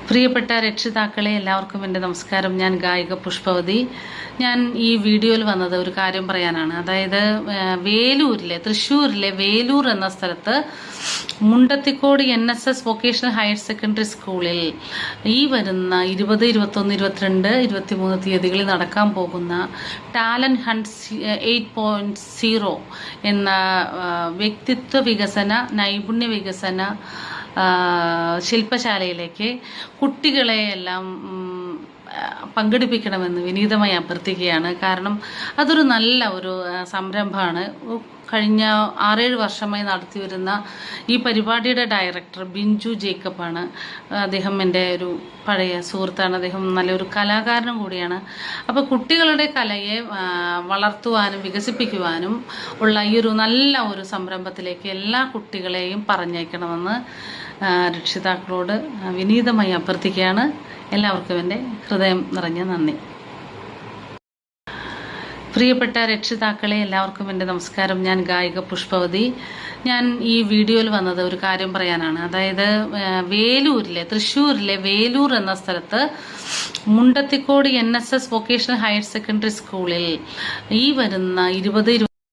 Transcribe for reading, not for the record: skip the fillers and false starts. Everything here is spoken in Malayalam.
പ്രിയപ്പെട്ട രക്ഷിതാക്കളെ എല്ലാവർക്കും എൻ്റെ നമസ്കാരം. ഞാൻ ഗായിക പുഷ്പവതി. ഞാൻ ഈ വീഡിയോയിൽ വന്നത് ഒരു കാര്യം പറയാനാണ്. അതായത് തൃശ്ശൂരിലെ വേലൂർ എന്ന സ്ഥലത്ത് Mundathikode NSS vocational higher secondary സ്കൂളിൽ ഈ വരുന്ന 20, 21, 22, 23 തീയതികളിൽ നടക്കാൻ പോകുന്ന ടാലന്റ് ഹണ്ട് 8.0 എന്ന വ്യക്തിത്വ വികസന നൈപുണ്യ വികസന ശില്പശാലയിലേക്ക് കുട്ടികളെ എല്ലാം പങ്കെടുപ്പിക്കണമെന്ന് വിനീതമായി അഭ്യർത്ഥിക്കുകയാണ്. കാരണം അതൊരു നല്ല ഒരു സംരംഭമാണ്. കഴിഞ്ഞ 6-7 വർഷമായി നടത്തിവരുന്ന ഈ പരിപാടിയുടെ ഡയറക്ടർ ബിഞ്ചു ജേക്കബാണ്. അദ്ദേഹം എൻ്റെ ഒരു പഴയ സുഹൃത്താണ്. അദ്ദേഹം നല്ലൊരു കലാകാരനും കൂടിയാണ്. അപ്പോൾ കുട്ടികളുടെ കലയെ വളർത്തുവാനും വികസിപ്പിക്കുവാനും ഉള്ള ഈ ഒരു നല്ല ഒരു സംരംഭത്തിലേക്ക് എല്ലാ കുട്ടികളെയും പറഞ്ഞയക്കണമെന്ന് രക്ഷിതാക്കളോട് വിനീതമായി അഭ്യർത്ഥിക്കുകയാണ്. എല്ലാവർക്കും എൻ്റെ ഹൃദയം നിറഞ്ഞ നന്ദി. പ്രിയപ്പെട്ട രക്ഷിതാക്കളെ എല്ലാവർക്കും എൻ്റെ നമസ്കാരം. ഞാൻ ഗായിക പുഷ്പവതി. ഞാൻ ഈ വീഡിയോയിൽ വന്നത് ഒരു കാര്യം പറയാനാണ്. അതായത് തൃശ്ശൂരിലെ വേലൂർ എന്ന സ്ഥലത്ത് Mundathikode NSS vocational higher secondary സ്കൂളിൽ ഈ വരുന്ന 20